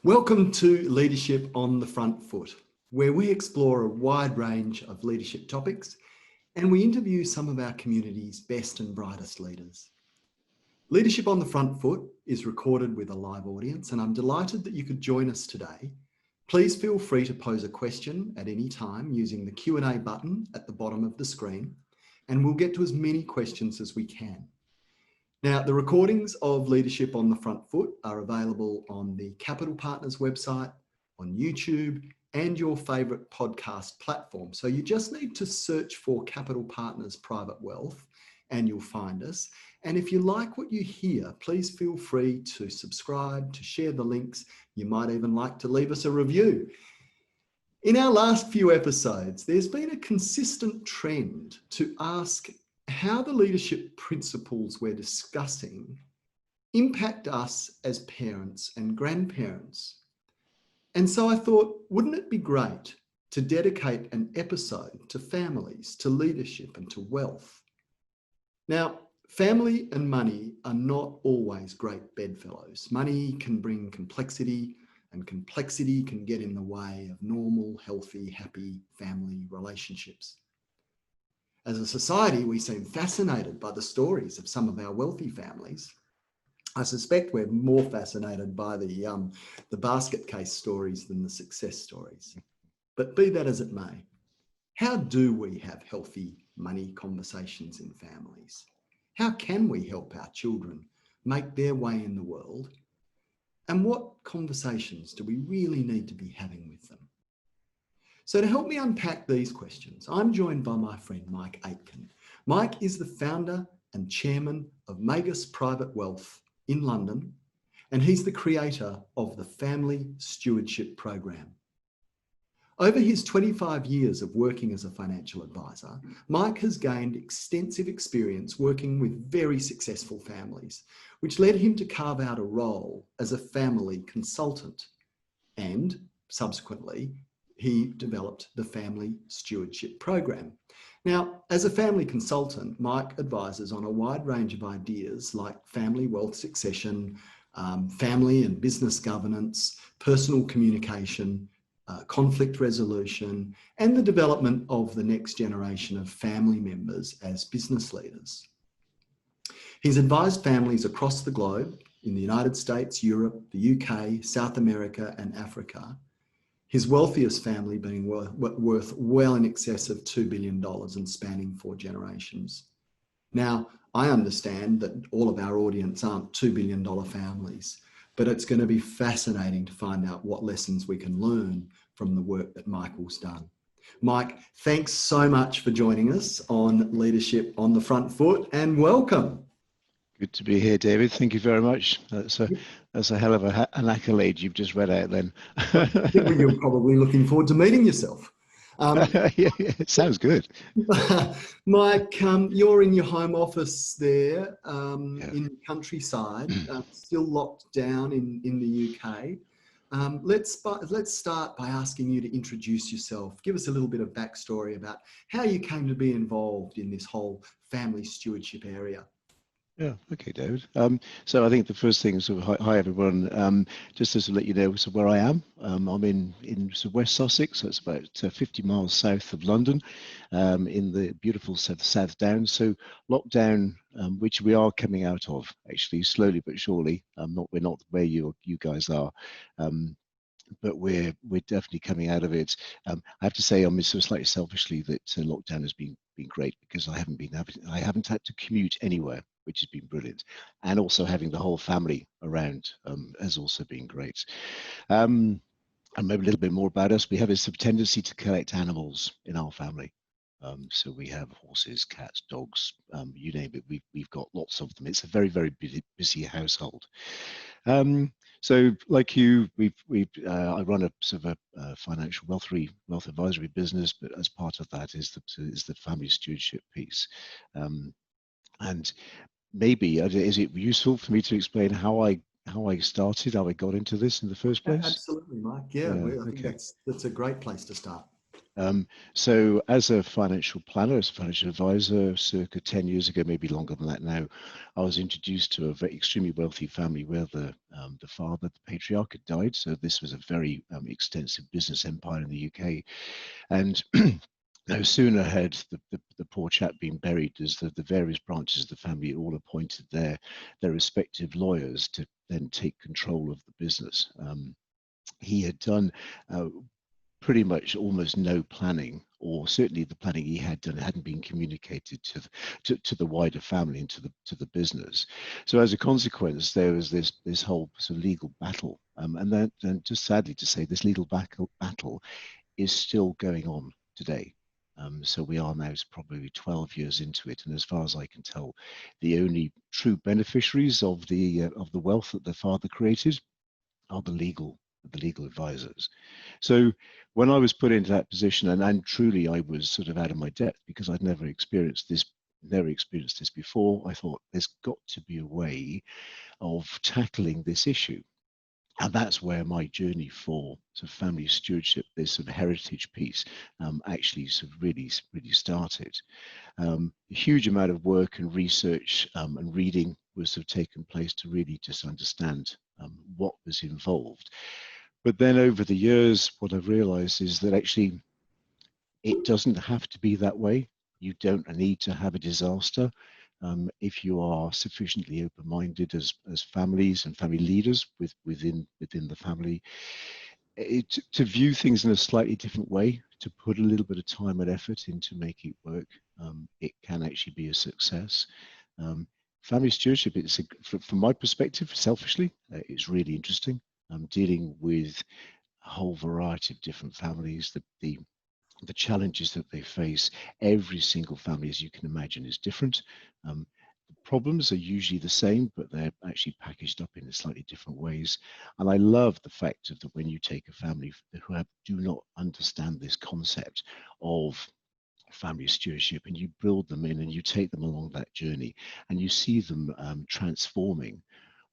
Welcome to Leadership on the Front Foot, where we explore a wide range of leadership topics and we interview some of our community's best and brightest leaders. Leadership on the Front Foot is recorded with a live audience, and I'm delighted that you could join us today. Please feel free to pose a question at any time using the Q&A button at the bottom of the screen, and we'll get to as many questions as we can. Now, the recordings of Leadership on the Front Foot are available on the Capital Partners website, on YouTube, and your favourite podcast platform. So you just need to search for Capital Partners Private Wealth and you'll find us. And if you like what you hear, please feel free to subscribe, to share the links. You might even like to leave us a review. In our last few episodes, there's been a consistent trend to ask how the leadership principles we're discussing impact us as parents and grandparents. And so I thought, wouldn't it be great to dedicate an episode to families, to leadership, and to wealth? Now, family and money are not always great bedfellows. Money can bring complexity, and complexity can get in the way of normal, healthy, happy family relationships. As a society, we seem fascinated by the stories of some of our wealthy families. I suspect we're more fascinated by the basket case stories than the success stories. But be that as it may, how do we have healthy money conversations in families? How can we help our children make their way in the world? And what conversations do we really need to be having with them? So to help me unpack these questions, I'm joined by my friend Mike Aitken. Mike is the founder and chairman of Magus Private Wealth in London, and he's the creator of the Family Stewardship program. Over his 25 years of working as a financial advisor, Mike has gained extensive experience working with very successful families, which led him to carve out a role as a family consultant. And subsequently, he developed the Family Stewardship program. Now, as a family consultant, Mike advises on a wide range of ideas like family wealth succession, family and business governance, personal communication, conflict resolution, and the development of the next generation of family members as business leaders. He's advised families across the globe in the United States, Europe, the UK, South America, and Africa, his wealthiest family being worth well in excess of $2 billion and spanning 4 generations. Now, I understand that all of our audience aren't $2 billion families, but it's going to be fascinating to find out what lessons we can learn from the work that Michael's done. Mike, thanks so much for joining us on Leadership on the Front Foot, and welcome. Good to be here, David. Thank you very much. That's a hell of an accolade you've just read out then. You're probably looking forward to meeting yourself. Yeah, it sounds good. Mike, you're in your home office there in the countryside, still locked down in the UK. Let's start by asking you to introduce yourself. Give us a little bit of backstory about how you came to be involved in this whole family stewardship area. Yeah, okay, David. So I think the first thing is hi everyone. Just to let you know where I am. I'm in West Sussex, so it's about 50 miles south of London, in the beautiful South Downs. So lockdown, which we are coming out of, actually slowly but surely. We're not where you guys are. But we're definitely coming out of it. I have to say, slightly selfishly, that lockdown has been great because I haven't had to commute anywhere, which has been brilliant, and also having the whole family around has also been great. And maybe a little bit more about us. We have this tendency to collect animals in our family. So we have horses, cats, dogs, you name it. We've got lots of them. It's a very, very busy household. So like you, I run a sort of a financial wealth advisory business, but as part of that is the family stewardship piece. And maybe is it useful for me to explain how I started, how I got into this in the first place? Absolutely, Mike. Yeah, I think that's a great place to start. So as a financial planner, as a financial advisor, circa 10 years ago, maybe longer than that now, I was introduced to a very extremely wealthy family where the The father, the patriarch, had died, so this was a very extensive business empire in the UK. And no sooner had the poor chap been buried as the various branches of the family all appointed their respective lawyers to then take control of the business. He had done pretty much almost no planning, or certainly the planning he had done hadn't been communicated to the wider family and to the business. So as a consequence, there was this whole sort of legal battle, and then just sadly to say, this legal battle is still going on today. So we are now probably 12 years into it, and as far as I can tell, the only true beneficiaries of the wealth that their father created are the legal advisors. So when I was put into that position, and truly I was sort of out of my depth because I'd never experienced this before, I thought there's got to be a way of tackling this issue. And that's where my journey for sort of family stewardship, this sort of heritage piece, actually sort of really started. A huge amount of work and research and reading was sort of taken place to really just understand what was involved. But then over the years, what I've realized is that actually it doesn't have to be that way. You don't need to have a disaster. If you are sufficiently open-minded as families and family leaders within the family, to view things in a slightly different way, to put a little bit of time and effort into making it work, it can actually be a success. Family stewardship, from my perspective, selfishly, it's really interesting. Dealing with a whole variety of different families, the challenges that they face. Every single family, as you can imagine, is different. The problems are usually the same, but they're actually packaged up in slightly different ways. And I love the fact that when you take a family who do not understand this concept of family stewardship, and you build them in and you take them along that journey, and you see them transforming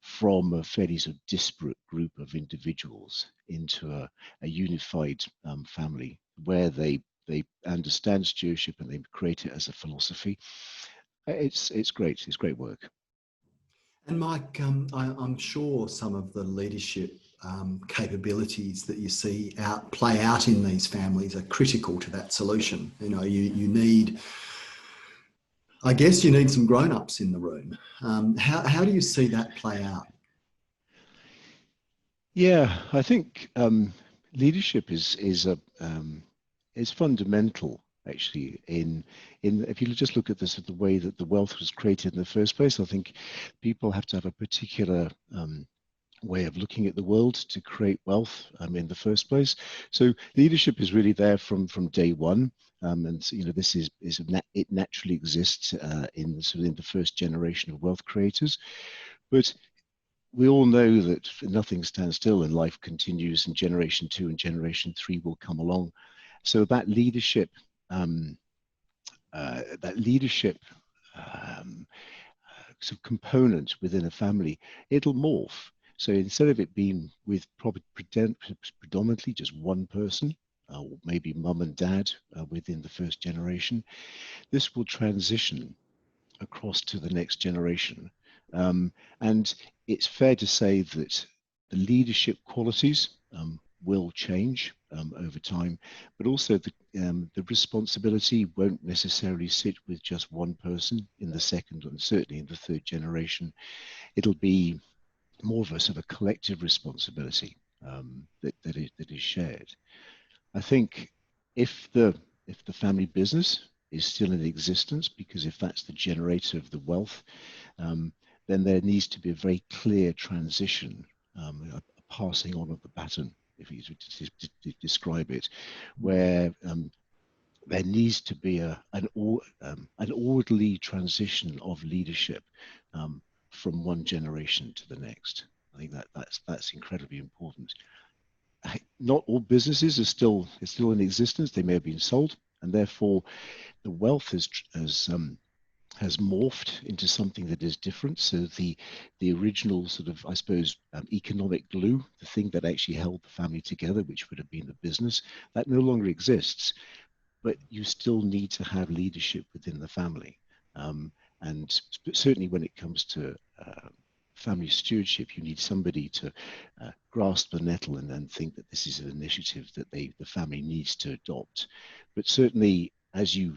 from a fairly sort of disparate group of individuals into a unified family where they understand stewardship and they create it as a philosophy. It's great. It's great work. And Mike, I'm sure some of the leadership capabilities that you see play out in these families are critical to that solution. You know, you need, I guess, you need some grown-ups in the room. How do you see that play out? Yeah, I think leadership is fundamental actually in if you just look at this the way that the wealth was created in the first place. I think people have to have a particular way of looking at the world to create wealth in the first place. So leadership is really there from day one. And you know, this it naturally exists in the first generation of wealth creators. But we all know that nothing stands still and life continues, and generation 2 and generation 3 will come along. So that leadership sort of component within a family, it'll morph. So instead of it being with probably predominantly just one person, or maybe mum and dad within the first generation, this will transition across to the next generation. And it's fair to say that the leadership qualities will change over time, but also the responsibility won't necessarily sit with just one person in the second and certainly in the third generation. It'll be more of a sort of collective responsibility that is shared. I think if the family business is still in existence, because if that's the generator of the wealth, then there needs to be a very clear transition, a passing on of the baton, if you to describe it, where there needs to be an orderly transition of leadership from one generation to the next. I think that's incredibly important. Not all businesses are still in existence. They may have been sold, and therefore the wealth has morphed into something that is different. So the original sort of, I suppose, economic glue, the thing that actually held the family together, which would have been the business, that no longer exists. But you still need to have leadership within the family, and certainly when it comes to family stewardship, you need somebody to grasp the nettle and then think that this is an initiative that the family needs to adopt. But certainly, as you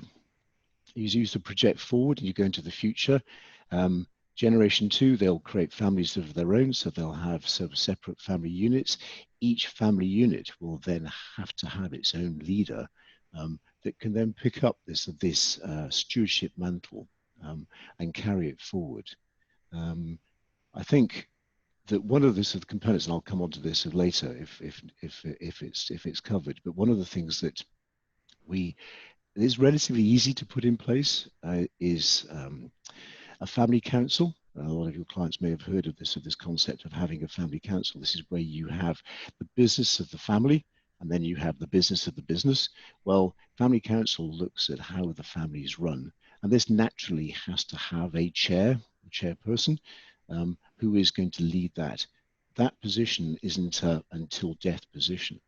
use to project forward and you go into the future, generation 2, they'll create families of their own, so they'll have sort of separate family units. Each family unit will then have to have its own leader that can then pick up this stewardship mantle and carry it forward. I think that one of the sort of components, and I'll come on to this later if it's covered, but one of the things that it is relatively easy to put in place is a family council. A lot of your clients may have heard of this concept of having a family council. This is where you have the business of the family, and then you have the business of the business. Well, family council looks at how the family is run, and this naturally has to have a chairperson, who is going to lead that. That position isn't a until death position.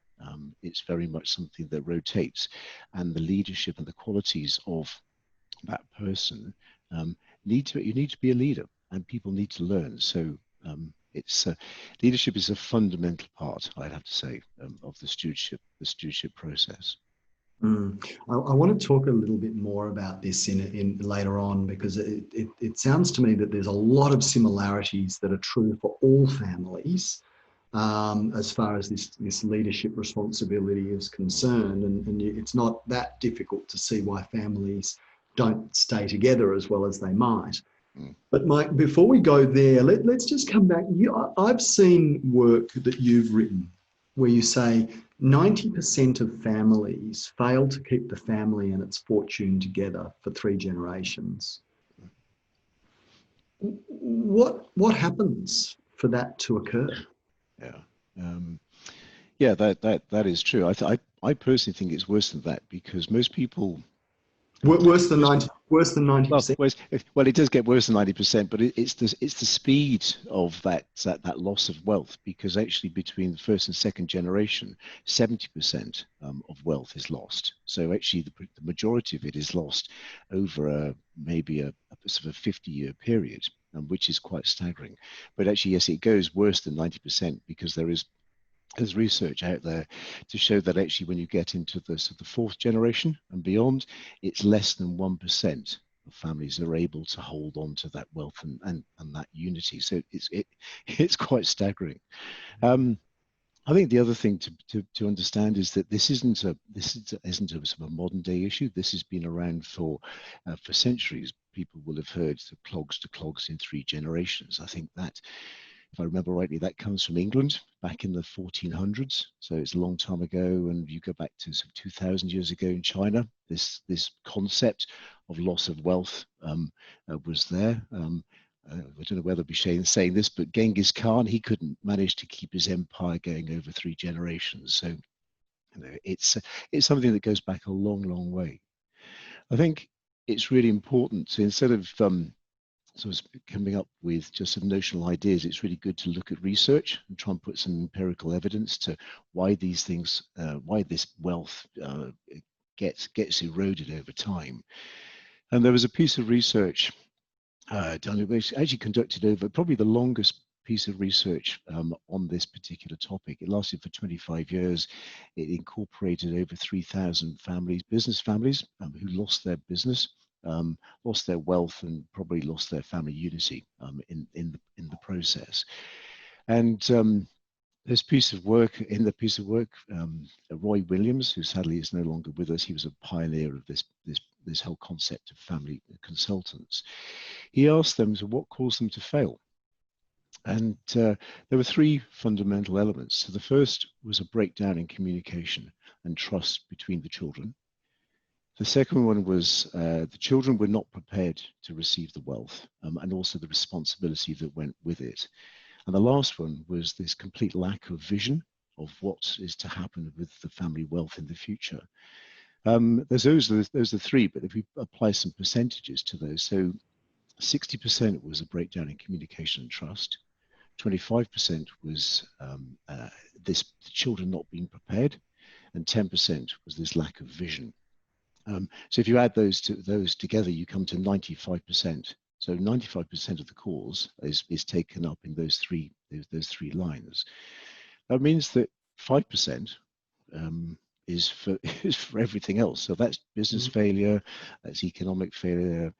It's very much something that rotates, and the leadership and the qualities of that person you need to be a leader, and people need to learn. So it's leadership is a fundamental part, I'd have to say, of the stewardship process. I want to talk a little bit more about this in later on, because it sounds to me that there's a lot of similarities that are true for all families as far as this leadership responsibility is concerned, and it's not that difficult to see why families don't stay together as well as they might. But Mike, before we go there, let's just come back. I've seen work that you've written where you say 90% of families fail to keep the family and its fortune together for 3 generations. What happens for that to occur? Yeah, that is true. I personally think it's worse than that, because most people Worse than 90%. Well, it does get worse than 90%, but it's the speed of that loss of wealth, because actually between the first and second generation, 70% of wealth is lost. So actually the majority of it is lost over maybe a sort of 50-year period, which is quite staggering. But actually, yes, it goes worse than 90%, because there's research out there to show that actually when you get into the 4th generation and beyond, it's less than 1% of families are able to hold on to that wealth and that unity. So it's quite staggering. I think the other thing to understand is that this isn't a sort of a modern day issue. This has been around for centuries. People will have heard the clogs to clogs in 3 generations. I think that, if I remember rightly, that comes from England back in the 1400s. So it's a long time ago. And you go back to some 2,000 years ago in China, this concept of loss of wealth was there. I don't know whether I'll be saying this, but Genghis Khan, he couldn't manage to keep his empire going over 3 generations. So it's something that goes back a long, long way. I think it's really important to, instead of sort of coming up with just some notional ideas, it's really good to look at research and try and put some empirical evidence to why these things, why this wealth gets eroded over time. And there was a piece of research done, which actually conducted over probably the longest piece of research on this particular topic. It lasted for 25 years. It incorporated over 3,000 families, business families, who lost their business, lost their wealth, and probably lost their family unity in the process. And this piece of work, Roy Williams, who sadly is no longer with us, he was a pioneer of this whole concept of family consultants. He asked them, so what caused them to fail? And there were 3 fundamental elements. So the first was a breakdown in communication and trust between the children. The second one was the children were not prepared to receive the wealth and also the responsibility that went with it. And the last one was this complete lack of vision of what is to happen with the family wealth in the future. Those are the 3, but if we apply some percentages to those, so 60% was a breakdown in communication and trust, 25% was the children not being prepared, and 10% was this lack of vision. So if you add those together, you come to 95% So 95% of the cause is taken up in those three lines. That means that 5% is for is for everything else. So that's business failure, that's economic failure.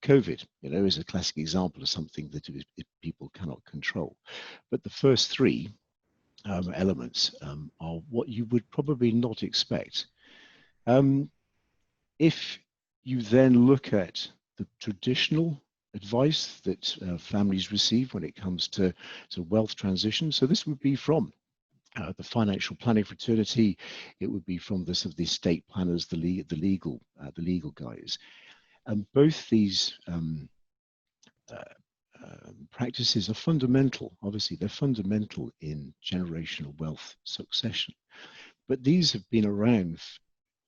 COVID, is a classic example of something that people cannot control. But the first three elements are what you would probably not expect. If you then look at the traditional advice that families receive when it comes to wealth transition, so this would be from the financial planning fraternity, it would be from the estate planners, the legal guys, and both these practices are fundamental. Obviously, they're fundamental in generational wealth succession, but these have been around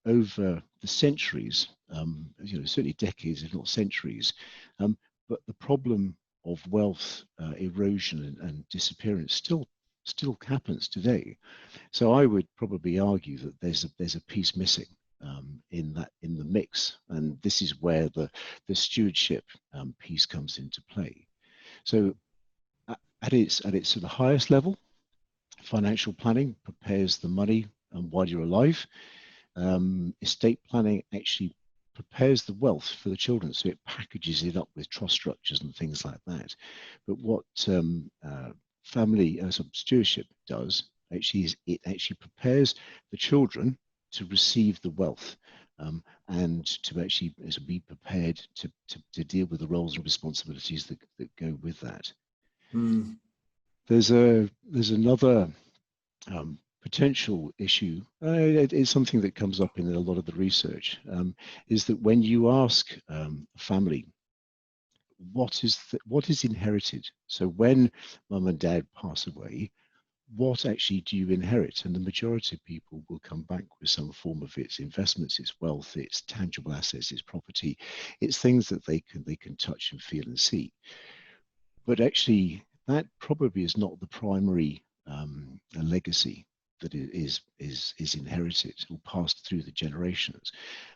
over the centuries, certainly decades, if not centuries. But the problem of wealth erosion and disappearance still happens today. So I would probably argue that there's a piece missing in the mix, and this is where the stewardship piece comes into play. So at its sort of highest level, financial planning prepares the money while you're alive. Estate planning actually prepares the wealth for the children, so it packages it up with trust structures and things like that. But what family stewardship does actually is it actually prepares the children to receive the wealth and to actually be prepared to deal with the roles and responsibilities that go with that. There's another potential issue. It's something that comes up in a lot of the research, is that when you ask a family, what is inherited? So when mum and dad pass away, what actually do you inherit? And the majority of people will come back with some form of its investments, its wealth, its tangible assets, its property. It's things that they can touch and feel and see. But actually, that probably is not the primary legacy that is inherited or passed through the generations.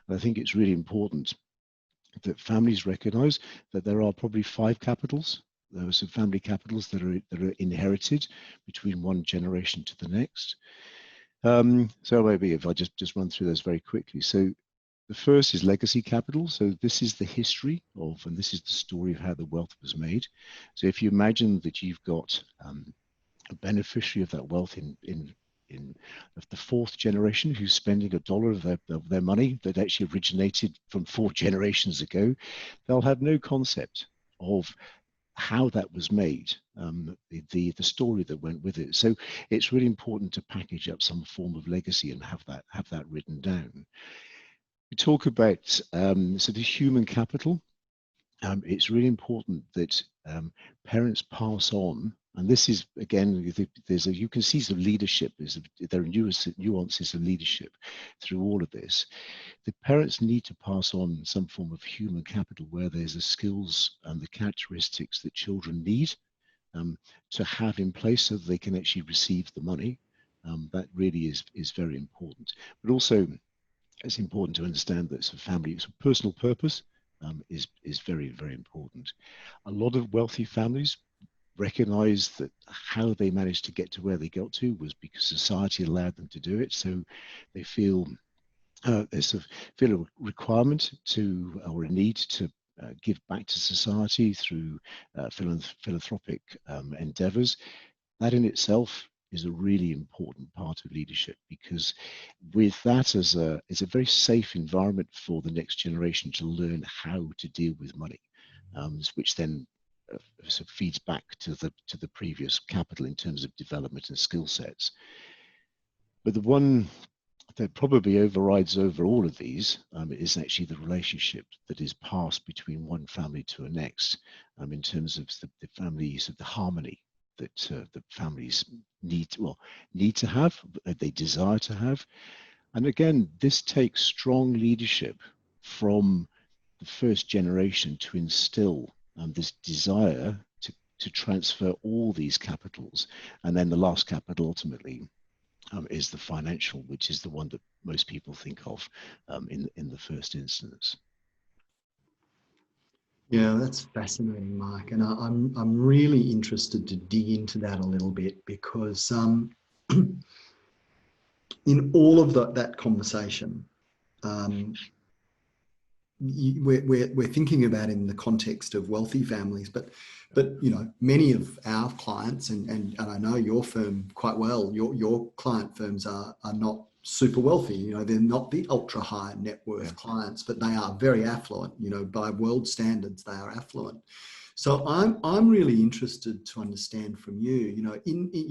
And I think it's really important that families recognize that there are probably 5 capitals. There are some family capitals that are inherited between one generation to the next. So maybe if I just run through those very quickly. So the first is legacy capital. So this is the history of, and this is the story of how the wealth was made. So if you imagine that you've got a beneficiary of that wealth in the 4th generation who's spending $1 of their money that actually originated from 4 generations ago, they'll have no concept of how that was made, the story that went with it. So it's really important to package up some form of legacy and have that written down. We talk about so the human capital. It's really important that parents pass on, and this is again, you can see some leadership. There are nuances of leadership through all of this. The parents need to pass on some form of human capital where there's the skills and the characteristics that children need to have in place so that they can actually receive the money. That really is very important. But also, it's important to understand that family's personal purpose is very, very important. A lot of wealthy families recognize that how they managed to get to where they got to was because society allowed them to do it. So they feel feel a requirement to, or a need to give back to society through philanthropic endeavors. That in itself is a really important part of leadership, because with that as it's a very safe environment for the next generation to learn how to deal with money, which then sort of feeds back to the previous capital in terms of development and skill sets. But the one that probably overrides over all of these is actually the relationship that is passed between one family to the next, in terms of the families, of the harmony that the families need to have, they desire to have. And again, this takes strong leadership from the first generation to instill this desire to transfer all these capitals. And then the last capital ultimately is the financial, which is the one that most people think of in the first instance. Yeah, that's fascinating, Mike, and I'm really interested to dig into that a little bit because in all of that conversation, um, we're thinking about in the context of wealthy families, but you know, many of our clients, and I know your firm quite well, your client firms are not super wealthy. You know, they're not the ultra high net worth clients, but they are very affluent. You know, by world standards, they are affluent. So I'm really interested to understand from you. You know,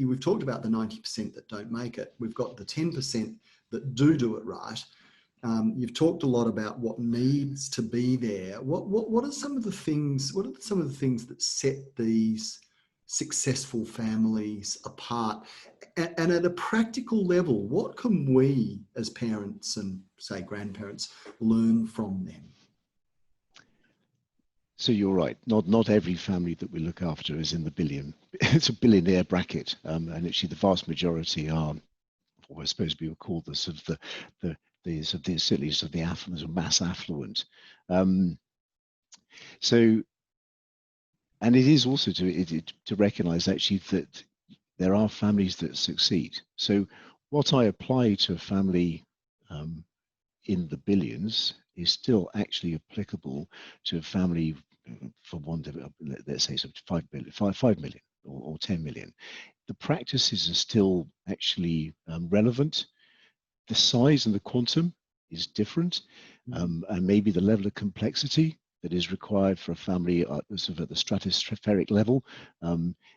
we've talked about the 90% that don't make it. We've got the 10% that do it right. You've talked a lot about what needs to be there. What are some of the things? What are some of the things that set these successful families apart? And at a practical level, what can we as parents and say grandparents learn from them? So you're right. Not every family that we look after is in the billion. It's a billionaire bracket, and actually the vast majority are what I suppose we would call the sort of certainly sort of the affluent or mass affluent. Um, so, and it is also to recognise actually that there are families that succeed. So, what I apply to a family in the billions is still actually applicable to a family for one, let's say, sort of 5 million or 10 million. The practices are still actually relevant. The size and the quantum is different, and maybe the level of complexity that is required for a family sort of at the stratospheric level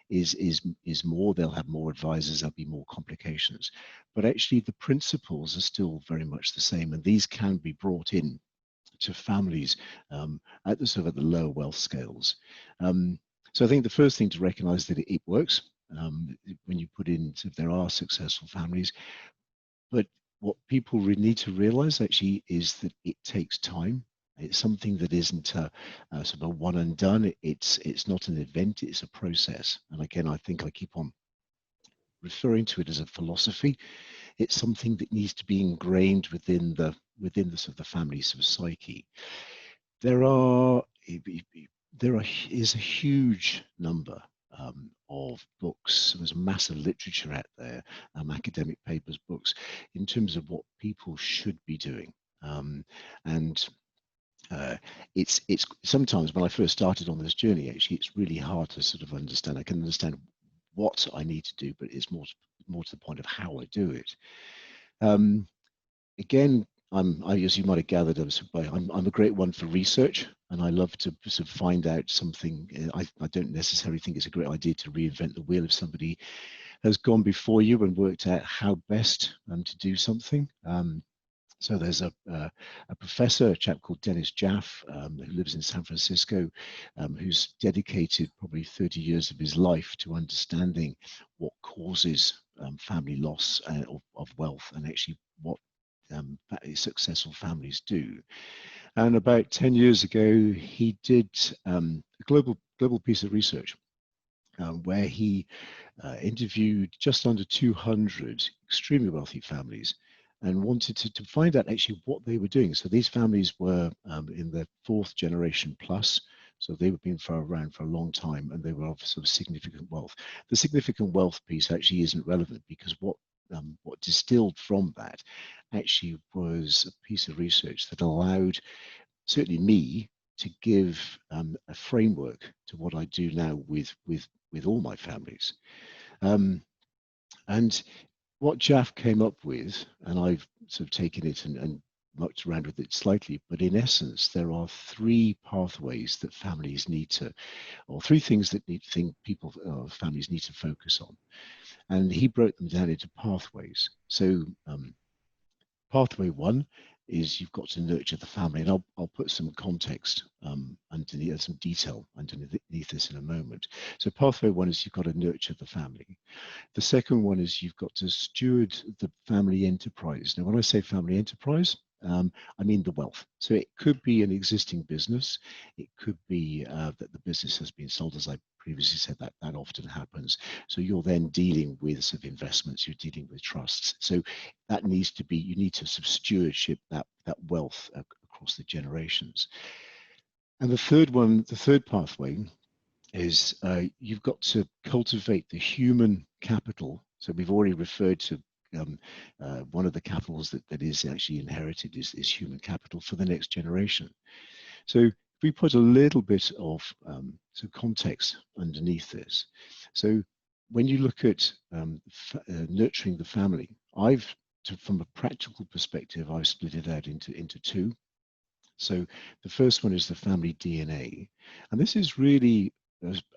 is more. They'll have more advisors. There'll be more complications, but actually the principles are still very much the same, and these can be brought in to families at the sort of at the lower wealth scales. So I think the first thing to recognise that it works when you put in. If there are successful families, but what people really need to realize actually is that it takes time. It's something that isn't a sort of a one and done. It's not an event. It's a process. And again, I think I keep on referring to it as a philosophy. It's something that needs to be ingrained within the sort of the family sort of psyche. There are there is a huge number of books. There's a massive literature out there, academic papers, books, in terms of what people should be doing. And it's sometimes when I first started on this journey, actually, it's really hard to sort of understand. I can understand what I need to do, but it's more to the point of how I do it. Again, as you might have gathered, I'm a great one for research, and I love to sort of find out something. I don't necessarily think it's a great idea to reinvent the wheel if somebody has gone before you and worked out how best to do something. So there's a professor, a chap called Dennis Jaff, who lives in San Francisco, who's dedicated probably 30 years of his life to understanding what causes family loss of wealth, and actually what successful families do. And about 10 years ago, he did a global piece of research where he interviewed just under 200 extremely wealthy families and wanted to find out actually what they were doing. So these families were in the fourth generation plus. So they were been around for a long time, and they were of sort of significant wealth. The significant wealth piece actually isn't relevant, because what distilled from that actually was a piece of research that allowed certainly me to give a framework to what I do now with all my families. And what Jaff came up with, and I've sort of taken it and mucked around with it slightly, but in essence, there are three pathways that families need to, or three things that families need to focus on. And he broke them down into pathways. So pathway one is you've got to nurture the family, and I'll put some context underneath, some detail underneath this in a moment. So pathway one is you've got to nurture the family. The second one is you've got to steward the family enterprise. Now, when I say family enterprise, I mean the wealth. So it could be an existing business. It could be that the business has been sold, as I previously said, that often happens. So you're then dealing with sort of investments, you're dealing with trusts. So that needs to be, you need to sort of stewardship that wealth across the generations. And the third pathway is you've got to cultivate the human capital. So we've already referred to one of the capitals that is actually inherited is human capital for the next generation. So if we put a little bit of context underneath this. So when you look at nurturing the family, from a practical perspective, I've split it out into two. So the first one is the family DNA. And this is really,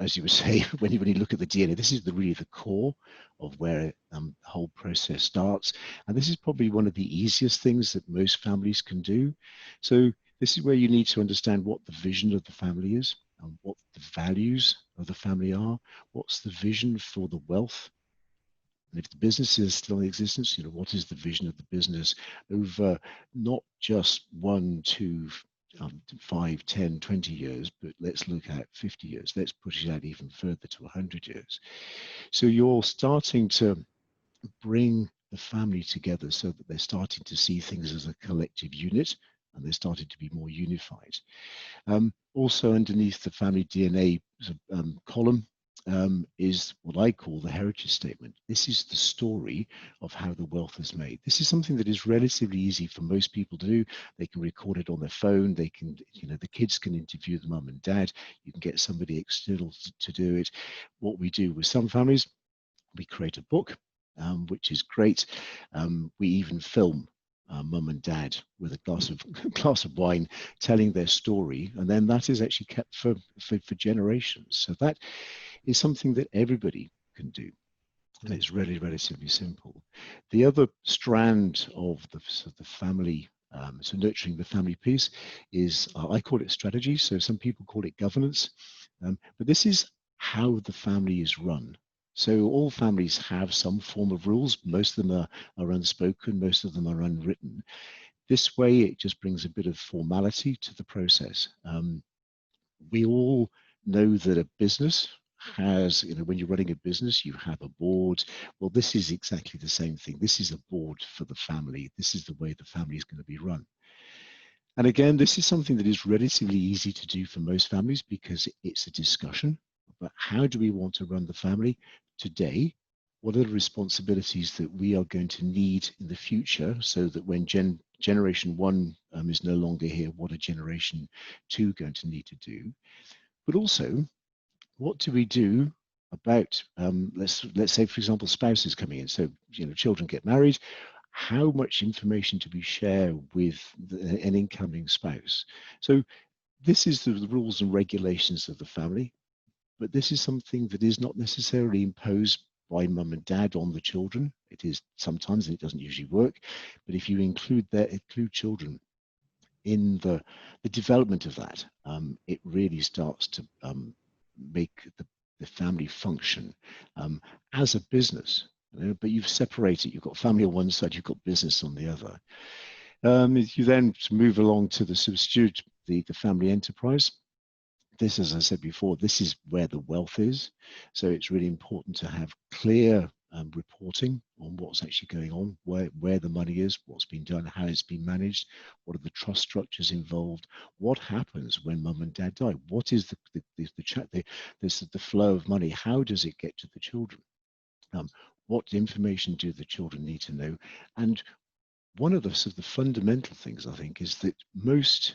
as you would say, when you look at the DNA, this is really the core of where the whole process starts. And this is probably one of the easiest things that most families can do. So this is where you need to understand what the vision of the family is, and what the values of the family are, what's the vision for the wealth. And if the business is still in existence, what is the vision of the business over not just 1, 2, 5, 10, 20 years, but let's look at 50 years. Let's push it out even further to 100 years. So you're starting to bring the family together so that they're starting to see things as a collective unit, and they're starting to be more unified. Also underneath the family DNA column is what I call the heritage statement. This is the story of how the wealth is made. This is something that is relatively easy for most people to do. They can record it on their phone. They can, the kids can interview the mum and dad. You can get somebody external to do it. What we do with some families, we create a book, which is great. We even film mum and dad with a glass of wine, telling their story, and then that is actually kept for generations. So that is something that everybody can do, and it's really relatively simple. The other strand of the family, so nurturing the family piece, is I call it strategy. So some people call it governance, but this is how the family is run. So all families have some form of rules. Most of them are unspoken. Most of them are unwritten. This way, it just brings a bit of formality to the process. We all know that a business has, when you're running a business, you have a board. Well, this is exactly the same thing. This is a board for the family. This is the way the family is going to be run. And again, this is something that is relatively easy to do for most families because it's a discussion about how do we want to run the family today? What are the responsibilities that we are going to need in the future so that when generation 1 is no longer here, what are generation 2 going to need to do? But also, what do we do about, let's say, for example, spouses coming in. So, children get married. How much information do we share with an incoming spouse? So this is the rules and regulations of the family, but this is something that is not necessarily imposed by mum and dad on the children. It is sometimes, and it doesn't usually work, but if you include children in the development of that, it really starts to make the family function as a business. But you've separated. You've got family on one side, you've got business on the other. You then move along to the substitute, the family enterprise. This, as I said before, this is where the wealth is. So it's really important to have clear reporting on what's actually going on, where the money is, what's been done, how it's been managed, what are the trust structures involved, what happens when mum and dad die, what is the flow of money, how does it get to the children, what information do the children need to know. And one of the fundamental things, I think, is that most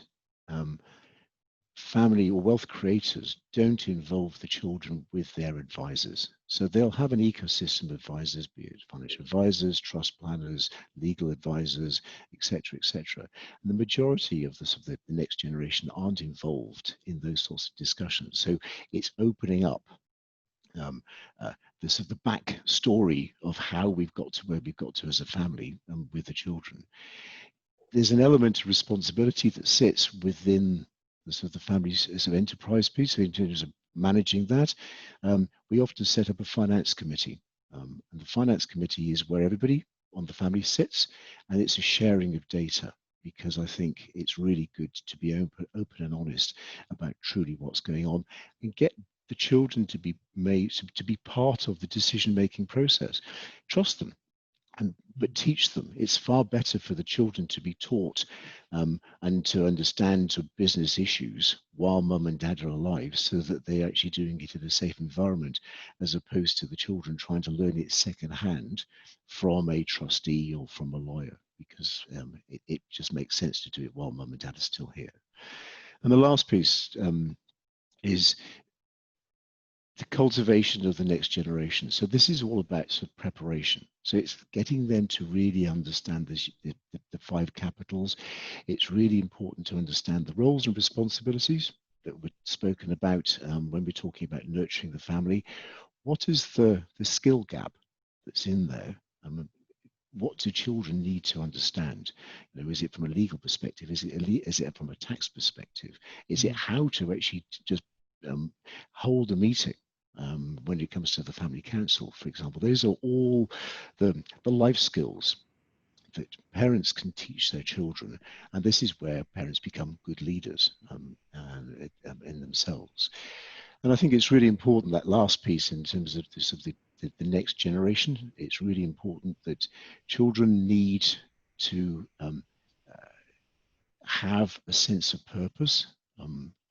family or wealth creators don't involve the children with their advisors. So they'll have an ecosystem of advisors, be it financial advisors, trust planners, legal advisors, etc., etc. And the majority of the next generation aren't involved in those sorts of discussions. So it's opening up the back story of how we've got to where we've got to as a family with the children. There's an element of responsibility that sits within the family's enterprise piece. So in terms of managing that, we often set up a finance committee. And the finance committee is where everybody on the family sits, and it's a sharing of data, because I think it's really good to be open and honest about truly what's going on and get the children to be part of the decision-making process. Trust them. And but teach them. It's far better for the children to be taught and to understand sort of business issues while mum and dad are alive, so that they're actually doing it in a safe environment, as opposed to the children trying to learn it secondhand from a trustee or from a lawyer, because it just makes sense to do it while mum and dad are still here. And the last piece is the cultivation of the next generation. So this is all about sort of preparation. So it's getting them to really understand the 5 capitals. It's really important to understand the roles and responsibilities that were spoken about when we're talking about nurturing the family. What is the skill gap that's in there? What do children need to understand? You know, is it from a legal perspective? Is it from a tax perspective? Is it how to actually just hold a meeting when it comes to the family council, for example? Those are all the life skills that parents can teach their children, and this is where parents become good leaders in themselves. And I think it's really important, that last piece, in terms of this, of the next generation. It's really important that children need to have a sense of purpose,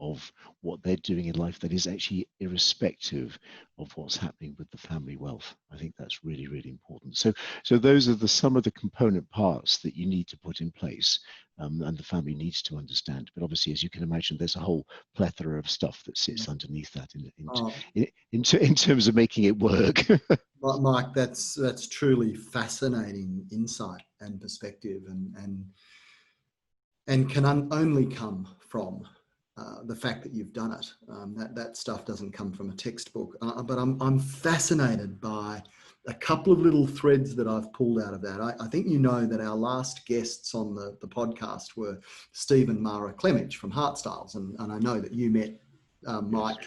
of what they're doing in life, that is actually irrespective of what's happening with the family wealth. I think that's really, really important. So those are some of the component parts that you need to put in place, and the family needs to understand. But obviously, as you can imagine, there's a whole plethora of stuff that sits underneath that in terms of making it work. Mike, that's truly fascinating insight and perspective, and can only come from the fact that you've done it. That stuff doesn't come from a textbook. But I'm fascinated by a couple of little threads that I've pulled out of that. I think you know that our last guests on the podcast were Steve and Mara Clemich from Heartstyles, and I know that you met Mike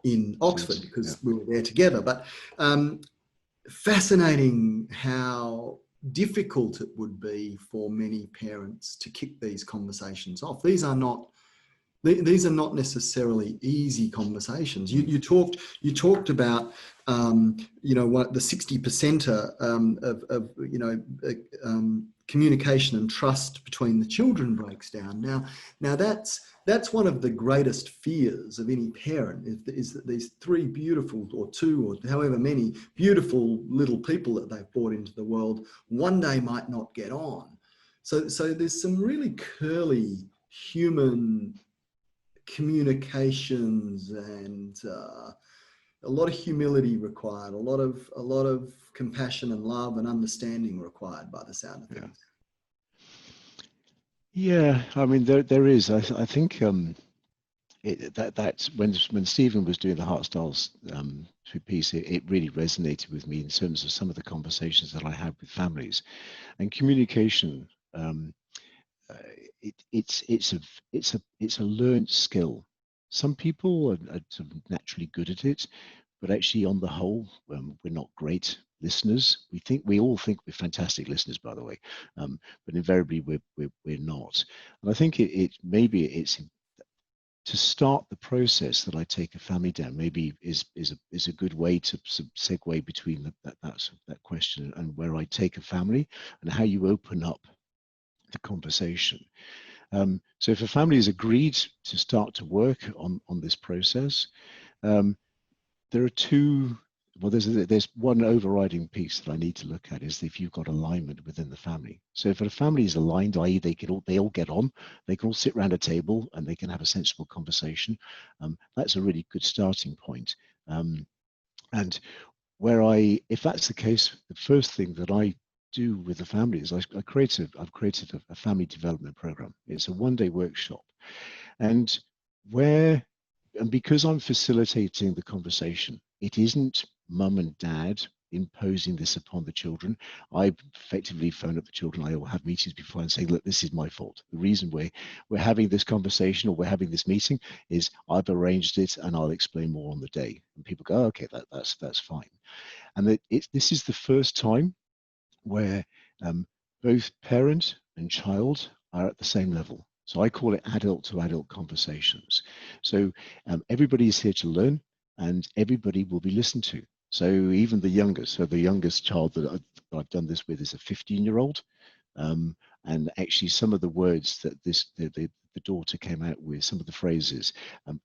in Oxford, because we were there together. But fascinating how difficult it would be for many parents to kick these conversations off. These are not necessarily easy conversations. You talked about what the 60% of communication and trust between the children breaks down. Now that's one of the greatest fears of any parent, is that these 3 beautiful, or 2, or however many beautiful little people that they've brought into the world one day might not get on. So there's some really curly human communications, and a lot of humility required, a lot of compassion and love and understanding required, by the sound of things. Yeah, I mean, there is. I think that's when Stephen was doing the Heartstyles piece, it really resonated with me in terms of some of the conversations that I had with families, and communication. It's a learned skill. Some people are sort of naturally good at it, but actually, on the whole, we're not great listeners. We all think we're fantastic listeners, by the way, but invariably we're not. And I think maybe it's to start the process that I take a family down. Maybe is a good way to segue between that question and where I take a family, and how you open up the conversation. So if a family has agreed to start to work on this process, there are 2. Well, there's one overriding piece that I need to look at, is if you've got alignment within the family. So if a family is aligned, i.e. they all get on, they can all sit around a table and they can have a sensible conversation, that's a really good starting point. And if that's the case, the first thing that I do with the family is I've created a family development program. It's a 1-day workshop, and because I'm facilitating the conversation, it isn't mum and dad imposing this upon the children. I effectively phone up the children. I will have meetings before and say, look, this is my fault. The reason we're having this conversation, or we're having this meeting, is I've arranged it, and I'll explain more on the day. And people go, okay, that's fine. And this is the first time where both parent and child are at the same level. So I call it adult to adult conversations. So everybody is here to learn, and everybody will be listened to. So even the youngest, so the youngest child that I've done this with is a 15-year-old. And actually some of the words that the daughter came out with, some of the phrases,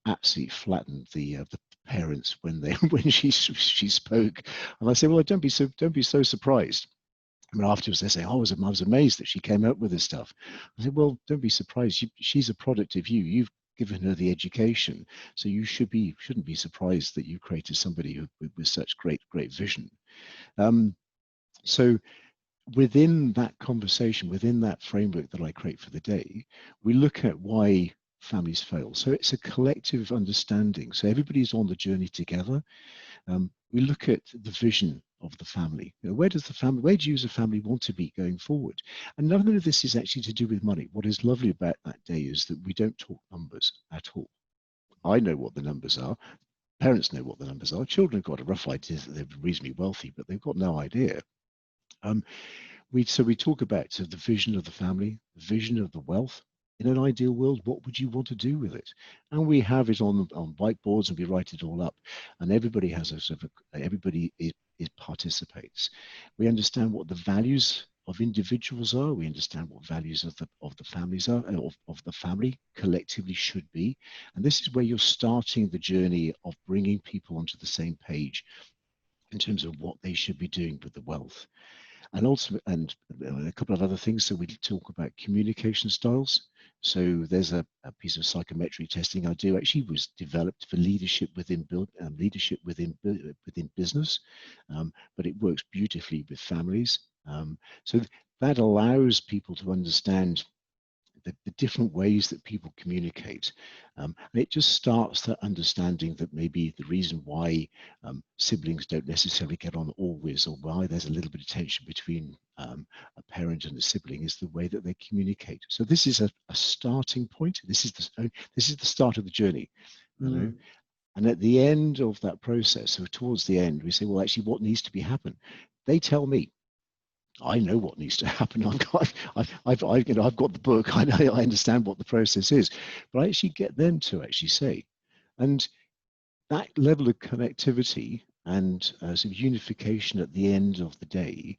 absolutely flattened the parents when they when she spoke. And I said, well, don't be so surprised. I mean, afterwards they say, oh, I was amazed that she came up with this stuff. I said, well, don't be surprised. She's a product of you. You've given her the education, so you shouldn't be surprised that you created somebody with such great vision. So within that conversation, within that framework that I create for the day, we look at why families fail. So it's a collective understanding. So everybody's on the journey together. We look at the vision of the family. Where do you as a family want to be going forward? And none of this is actually to do with money. What is lovely about that day is that we don't talk numbers at all. I know what the numbers are. Parents know what the numbers are. Children have got a rough idea that they're reasonably wealthy, but they've got no idea. We talk about the vision of the family, the vision of the wealth. In an ideal world, what would you want to do with it? And we have it on whiteboards, and we write it all up. And everybody has everybody participates. We understand what the values of individuals are. We understand what values of the families are, of the family collectively should be. And this is where you're starting the journey of bringing people onto the same page in terms of what they should be doing with the wealth. And also, and a couple of other things. So we talk about communication styles. So there's a piece of psychometric testing I do, actually was developed for leadership within business, but it works beautifully with families. So that allows people to understand the different ways that people communicate. And it just starts that understanding that maybe the reason why siblings don't necessarily get on always, or why there's a little bit of tension between a parent and a sibling, is the way that they communicate. So this is a starting point. This is the start of the journey. You know? And at the end of that process, so towards the end, we say, well, actually, what needs to be happen? They tell me. I know what needs to happen. I've got the book. I know, I understand what the process is, but I actually get them to actually say, and that level of connectivity and sort of unification at the end of the day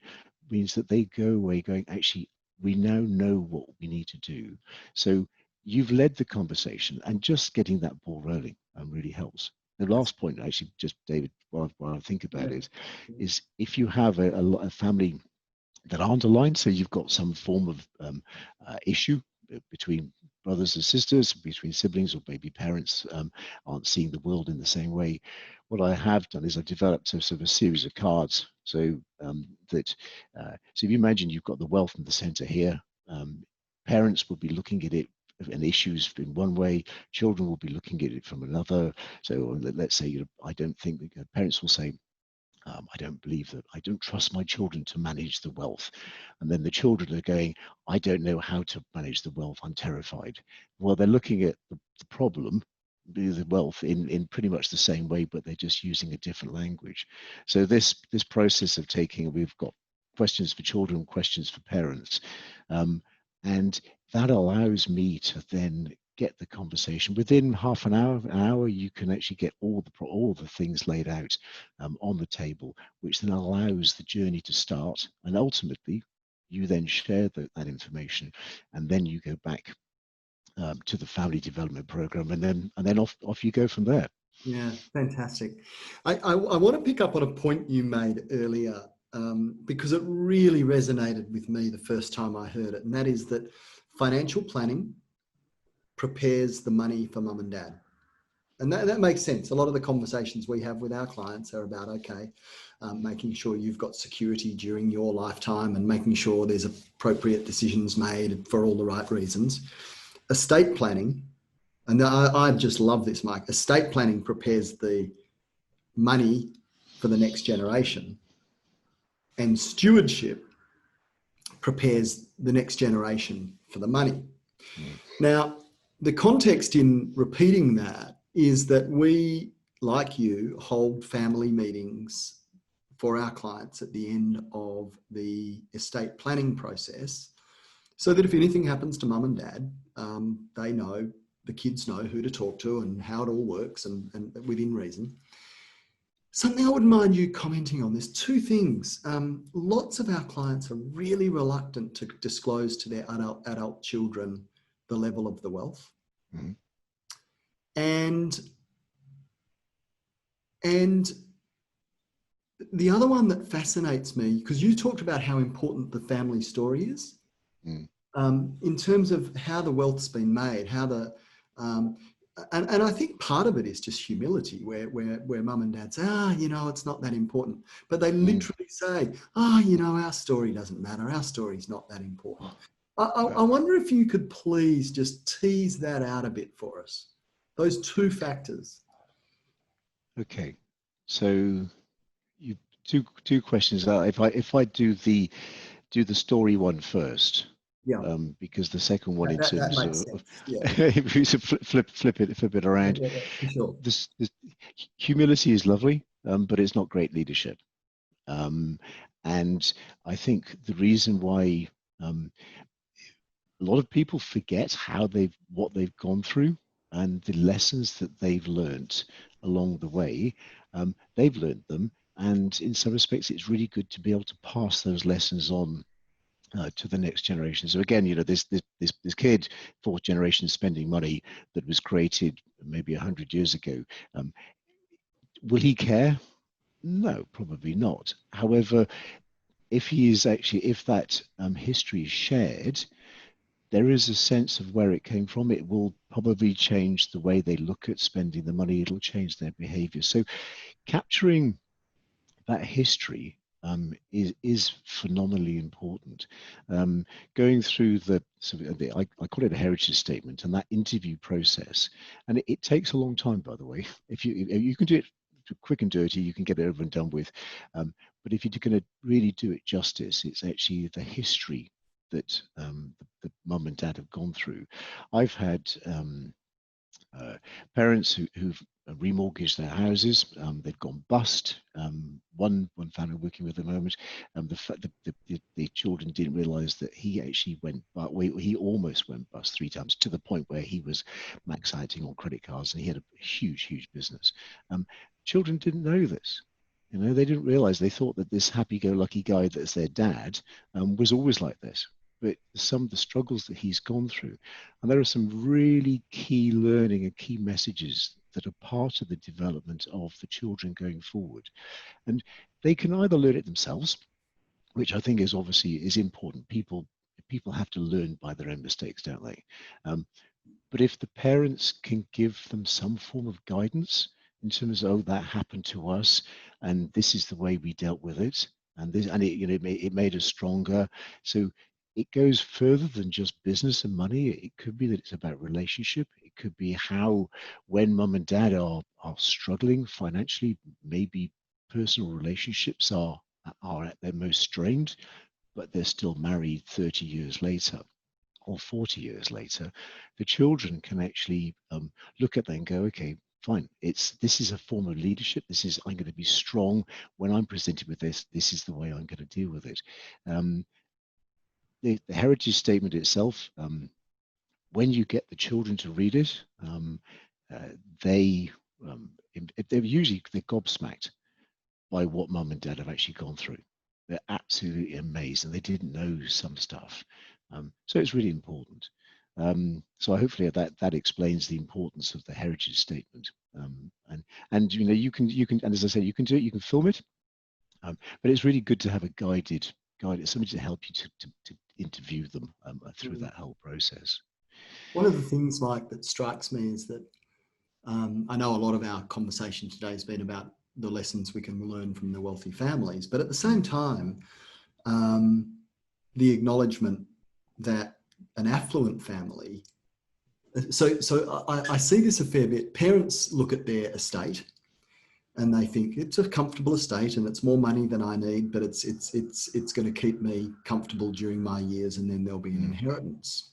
means that they go away going, actually, we now know what we need to do. So you've led the conversation, and just getting that ball rolling really helps. The last point, actually, just David, while I think about it, is if you have a family that aren't aligned, so you've got some form of issue between brothers and sisters, between siblings, or maybe parents aren't seeing the world in the same way. What I have done is I've developed a sort of a series of cards. So so if you imagine you've got the wealth in the center here, parents will be looking at it and issues in one way, children will be looking at it from another. So let's say, I don't think that parents will say, I don't believe that, I don't trust my children to manage the wealth. And then the children are going, I don't know how to manage the wealth, I'm terrified. Well, they're looking at the problem, the wealth, in pretty much the same way, but they're just using a different language. So this process of we've got questions for children, questions for parents, and that allows me to then get the conversation within half an hour. You can actually get all the things laid out on the table, which then allows the journey to start. And ultimately, you then share that information, and then you go back to the family development program, and then off you go from there. Yeah, fantastic. I want to pick up on a point you made earlier, because it really resonated with me the first time I heard it, and that is that financial planning prepares the money for mum and dad. And that makes sense. A lot of the conversations we have with our clients are about, making sure you've got security during your lifetime and making sure there's appropriate decisions made for all the right reasons. Estate planning, and I just love this, Mike, estate planning prepares the money for the next generation, and stewardship prepares the next generation for the money. Now, the context in repeating that is that we, like you, hold family meetings for our clients at the end of the estate planning process, so that if anything happens to mum and dad, they know, the kids know who to talk to and how it all works, and within reason. Something I wouldn't mind you commenting on. There's two things. Lots of our clients are really reluctant to disclose to their adult children the level of the wealth. Mm-hmm. And the other one that fascinates me, because you talked about how important the family story is, in terms of how the wealth's been made, how the and I think part of it is just humility, where mum and dad say, it's not that important. But they literally say, our story doesn't matter. Our story's not that important. I wonder if you could please just tease that out a bit for us. Those two factors. Okay. So you two questions. If I do the story one first. Yeah. Because the second one, in that terms makes of, sense. Yeah. if you flip it around, Yeah, for sure. this humility is lovely, but it's not great leadership. And I think the reason why a lot of people forget what they've gone through and the lessons that they've learned along the way. They've learned them, and in some respects, it's really good to be able to pass those lessons on to the next generation. So again, this kid, fourth generation, spending money that was created maybe 100 years ago. Will he care? No, probably not. However, if that history is shared, there is a sense of where it came from. It will probably change the way they look at spending the money. It'll change their behavior. So capturing that history is phenomenally important. Going through I call it a heritage statement, and that interview process, and it takes a long time, by the way. If you can do it quick and dirty, you can get it over and done with. But if you're going to really do it justice, it's actually the history that the mum and dad have gone through. I've had parents who've remortgaged their houses. They've gone bust. One family working with at the moment, the children didn't realise that he actually he almost went bust 3 times, to the point where he was max outing on credit cards, and he had a huge business. Children didn't know this. They didn't realise. They thought that this happy-go-lucky guy that's their dad was always like this. But some of the struggles that he's gone through, and there are some really key learning and key messages that are part of the development of the children going forward. And they can either learn it themselves, which I think is important. People have to learn by their own mistakes, don't they? But if the parents can give them some form of guidance in terms of, that happened to us, and this is the way we dealt with it, and it made us stronger. So it goes further than just business and money. It could be that it's about relationship. It could be how, when mum and dad are struggling financially, maybe personal relationships are at their most strained, but they're still married 30 years later or 40 years later. The children can actually look at that and go, okay, fine. This is a form of leadership. I'm going to be strong when I'm presented with this. This is the way I'm going to deal with it. The heritage statement itself, when you get the children to read it, they're gobsmacked by what mum and dad have actually gone through. They're absolutely amazed, and they didn't know some stuff. So it's really important. So hopefully that explains the importance of the heritage statement. And you can, and as I said, you can do it. You can film it, but it's really good to have a guided, somebody to help you to interview them through that whole process. One of the things, Mike, that strikes me is that I know a lot of our conversation today has been about the lessons we can learn from the wealthy families, but at the same time, the acknowledgement that an affluent family, so I see this a fair bit. Parents look at their estate and they think it's a comfortable estate and it's more money than I need, but it's going to keep me comfortable during my years, and then there'll be an inheritance.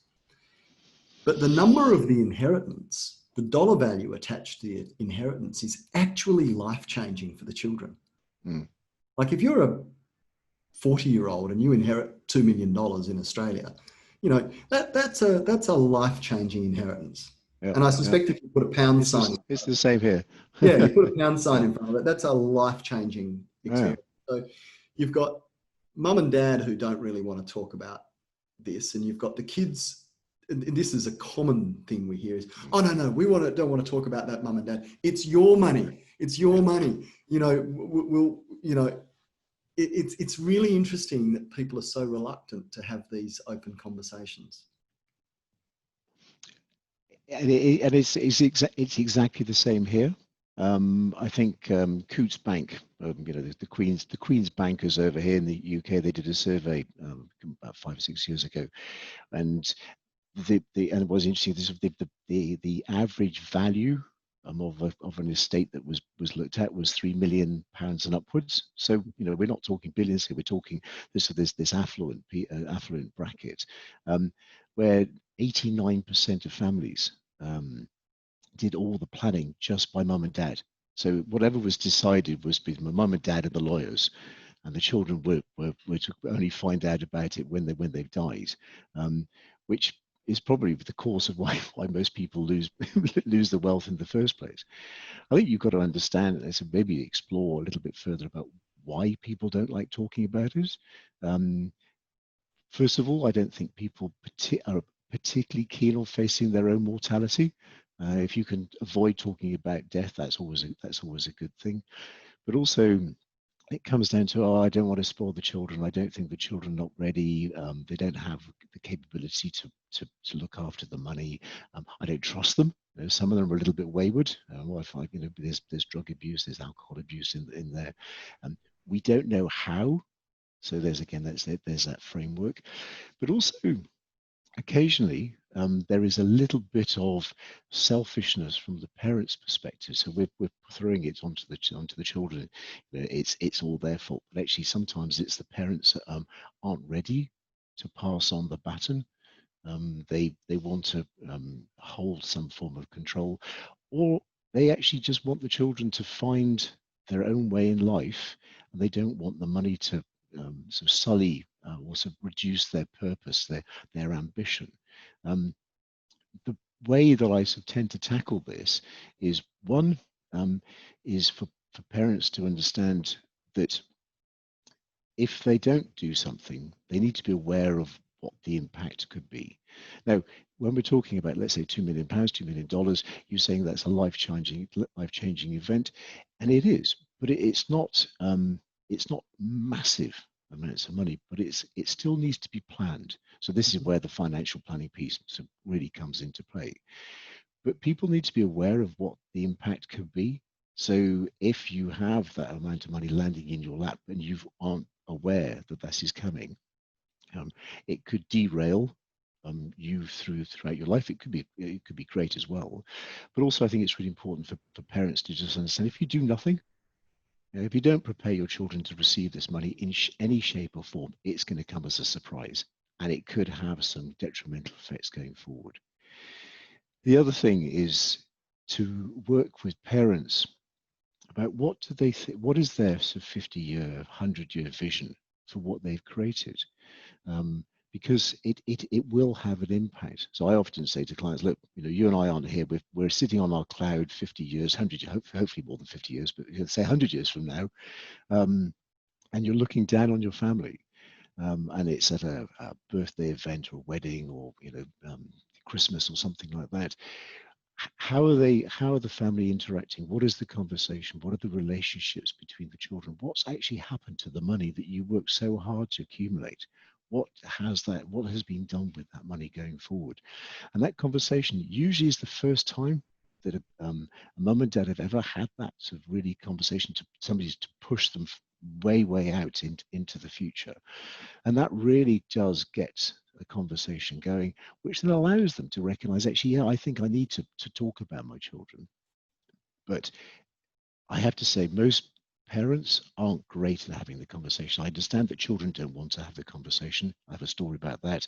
But the number of the inheritance, the dollar value attached to the inheritance, is actually life-changing for the children. Like if you're a 40-year-old and you inherit $2 million in Australia, that's a life-changing inheritance. Yeah, And I yeah. suspect if you put a pound sign, It's the same here. yeah, you put a pound sign in front of it, that's a life-changing Yeah. experience. So you've got mum and dad who don't really want to talk about this, and you've got the kids. And this is a common thing we hear is, oh, no, don't want to talk about that, mum and dad. It's your money. It's your money. It's really interesting that people are so reluctant to have these open conversations. And it's exactly the same here. I think Coutts Bank, the Queen's bankers over here in the UK, they did a survey about 5 or 6 years ago, and and it was interesting. This the average value of an estate that was looked at was £3 million and upwards. So we're not talking billions here. We're talking this affluent bracket, where 89% of families did all the planning just by mum and dad. So whatever was decided was between mum and dad and the lawyers, and the children were to only find out about it when they've died, which is probably the cause of why most people lose lose the wealth in the first place. I think you've got to understand this and maybe explore a little bit further about why people don't like talking about it. First of all, I don't think people are particularly keen on facing their own mortality. If you can avoid talking about death, that's always a good thing. But also, it comes down to, I don't want to spoil the children. I don't think the children are not ready. They don't have the capability to look after the money. I don't trust them. Some of them are a little bit wayward. I find there's drug abuse, there's alcohol abuse in there. We don't know how. So there's that framework. But also, occasionally there is a little bit of selfishness from the parents' perspective. So we're throwing it onto the children. It's all their fault. But actually, sometimes it's the parents that aren't ready to pass on the baton. They want to hold some form of control, or they actually just want the children to find their own way in life, and they don't want the money to sort of sully or sort of reduce their purpose, their ambition. The way that I sort of tend to tackle this is one is for parents to understand that if they don't do something, they need to be aware of what the impact could be. Now, when we're talking about, let's say, £2 million, $2 million, you're saying that's a life-changing event, and it is, but it's not massive amounts of money, but it still needs to be planned. So this is where the financial planning piece really comes into play. But people need to be aware of what the impact could be. So if you have that amount of money landing in your lap and you aren't aware that this is coming, it could derail you throughout your life. It could be great as well, but also I think it's really important for parents to just understand, if you do nothing, if you don't prepare your children to receive this money in any shape or form, it's going to come as a surprise, and it could have some detrimental effects going forward. The other thing is to work with parents about what do they think, what is their sort of 50-year, 100-year vision for what they've created, because it will have an impact. So I often say to clients, look, you and I aren't here. We're sitting on our cloud 50 years, 100, hopefully more than 50 years, but say 100 years from now, and you're looking down on your family, and it's at a birthday event or a wedding or Christmas or something like that. How are the family interacting? What is the conversation? What are the relationships between the children? What's actually happened to the money that you worked so hard to accumulate? What has been done with that money going forward? And that conversation usually is the first time that a mum and dad have ever had that sort of really conversation, to somebody to push them way out into the future. And that really does get a conversation going, which then allows them to recognize, actually, yeah, I think I need to talk about my children. But I have to say, most parents aren't great at having the conversation. I understand that children don't want to have the conversation. I have a story about that.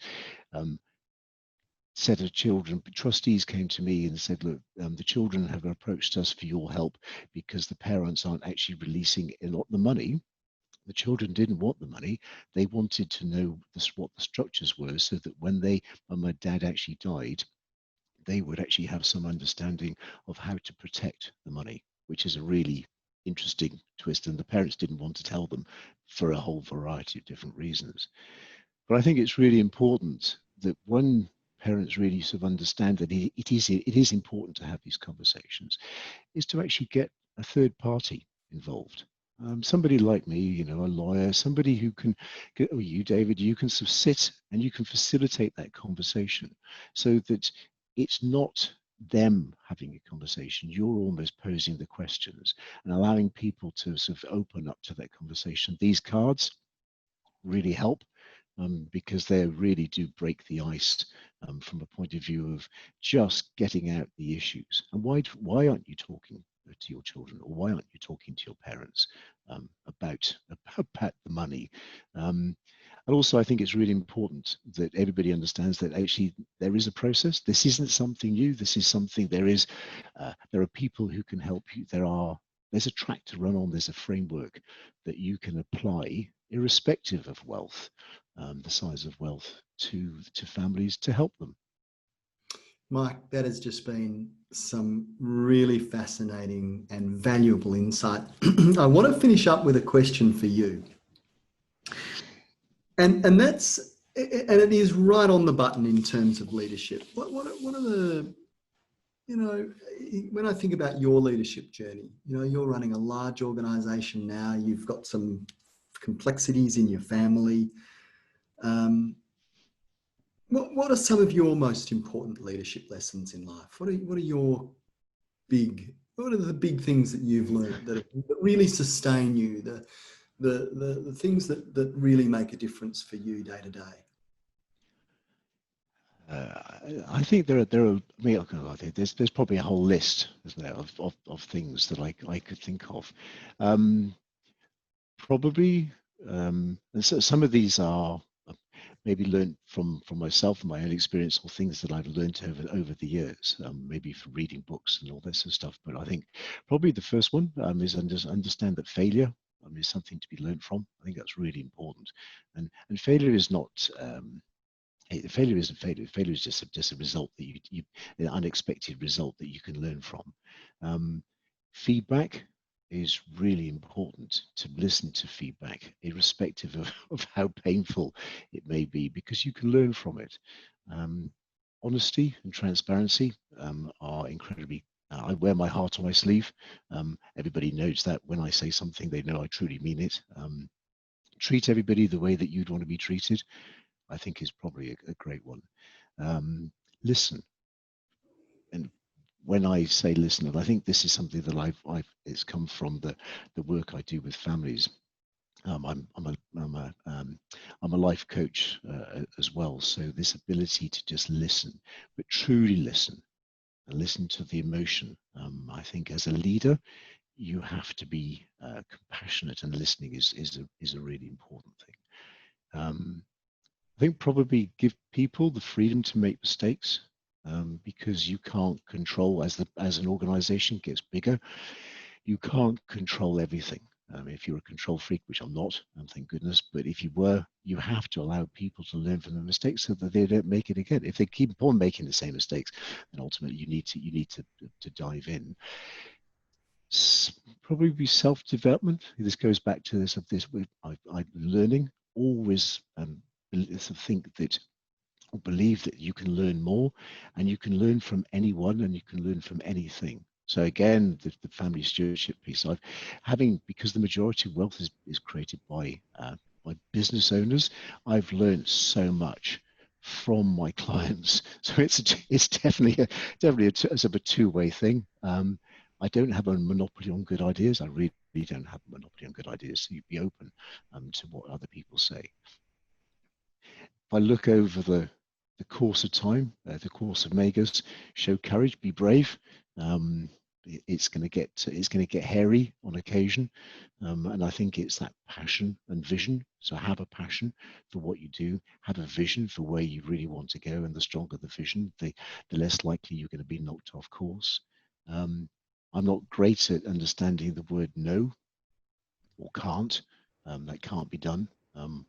Set of children, trustees came to me and said, look, the children have approached us for your help because the parents aren't actually releasing a lot of the money. The children didn't want the money. They wanted to know what the structures were, so that when my dad actually died, they would actually have some understanding of how to protect the money, which is a really interesting twist, and the parents didn't want to tell them for a whole variety of different reasons. But I think it's really important that when parents really sort of understand that it is important to have these conversations, is to actually get a third party involved. Somebody like me, you know, a lawyer, somebody who can, or you, David, you can sort of sit and you can facilitate that conversation so that it's not them having a conversation. You're almost posing the questions and allowing people to sort of open up to that conversation. These cards really help because they really do break the ice from a point of view of just getting out the issues. And why aren't you talking to your children, or why aren't you talking to your parents about the money? And also, I think it's really important that everybody understands that actually there is a process. This isn't something new. This is something there are people who can help you. There's a track to run on. There's a framework that you can apply, irrespective of wealth, the size of wealth, to families to help them. Mike, that has just been some really fascinating and valuable insight. I want to finish up with a question for you. And it is right on the button in terms of leadership. What are the, you know, when I think about your leadership journey, you know, you're running a large organization now, you've got some complexities in your family. What are some of your most important leadership lessons in life? What are the big things that you've learned that really sustain you, the things that really make a difference for you day to day? I think there are. I mean, I think there's probably a whole list, isn't there, of things that I could think of. Probably, and so some of these are maybe learned from myself and my own experience, or things that I've learned over the years, maybe from reading books and all this sort of stuff. But I think probably the first one is understand that failure is something to be learned from. I think that's really important, and failure is not. Failure isn't failure. Failure is just a result that an unexpected result that you can learn from. Feedback is really important, to listen to feedback, irrespective of how painful it may be, because you can learn from it. Honesty and transparency are incredibly. I wear my heart on my sleeve. Everybody knows that when I say something, they know I truly mean it. Treat everybody the way that you'd want to be treated, I think, is probably a great one. Listen. And when I say listen, and I think this is something that it's come from the work I do with families. I'm a life coach as well. So this ability to just listen, but truly listen, and listen to the emotion. I think as a leader, you have to be compassionate, and listening is a really important thing. I think probably give people the freedom to make mistakes, because you can't control, as an organization gets bigger, you can't control everything. If you're a control freak, which I'm not, and thank goodness, but if you were, you have to allow people to learn from the mistakes so that they don't make it again. If they keep on making the same mistakes, then ultimately you need to dive in. Probably be self-development. This goes back to this I'm learning, always think that, or believe that you can learn more, and you can learn from anyone, and you can learn from anything. So again, the family stewardship piece, because the majority of wealth is created by business owners, I've learned so much from my clients. So it's definitely a sort of a two-way thing. I don't have a monopoly on good ideas. I really don't have a monopoly on good ideas. So you'd be open to what other people say. If I look over the course of time, the course of Magus, show courage, be brave. It's going to get hairy on occasion, and I think it's that passion and vision. So have a passion for what you do, have a vision for where you really want to go, and the stronger the vision, the less likely you're going to be knocked off course. I'm not great at understanding the word no or can't. That can't be done. I'm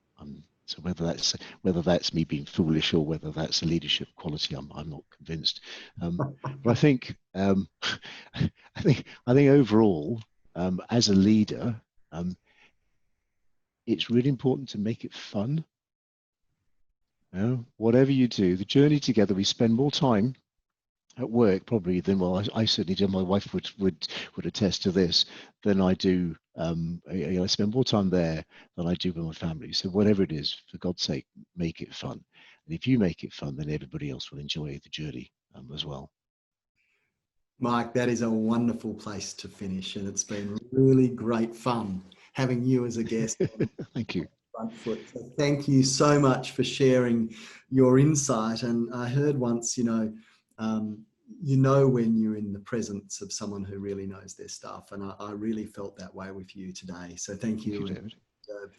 So whether that's me being foolish or whether that's a leadership quality, I'm not convinced. But I think I think overall, as a leader, it's really important to make it fun. You know, whatever you do, the journey together, we spend more time at work probably than, well, I certainly do. My wife would attest to this, than I do. I spend more time there than I do with my family. So whatever it is, for God's sake, make it fun. And if you make it fun, then everybody else will enjoy the journey as well. Mike, that is a wonderful place to finish, and it's been really great fun having you as a guest. Thank you. Front foot. So thank you so much for sharing your insight. And I heard once, you know when you're in the presence of someone who really knows their stuff, and I really felt that way with you today. So thank you. Thank you, David.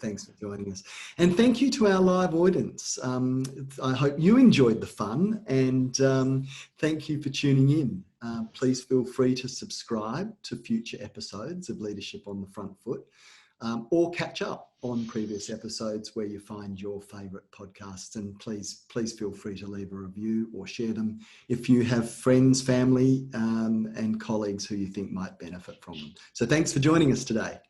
Thanks for joining us. And thank you to our live audience. I hope you enjoyed the fun, and thank you for tuning in. Please feel free to subscribe to future episodes of Leadership on the Front Foot, or catch up on previous episodes where you find your favourite podcasts. And please feel free to leave a review or share them if you have friends, family, and colleagues who you think might benefit from them. So thanks for joining us today.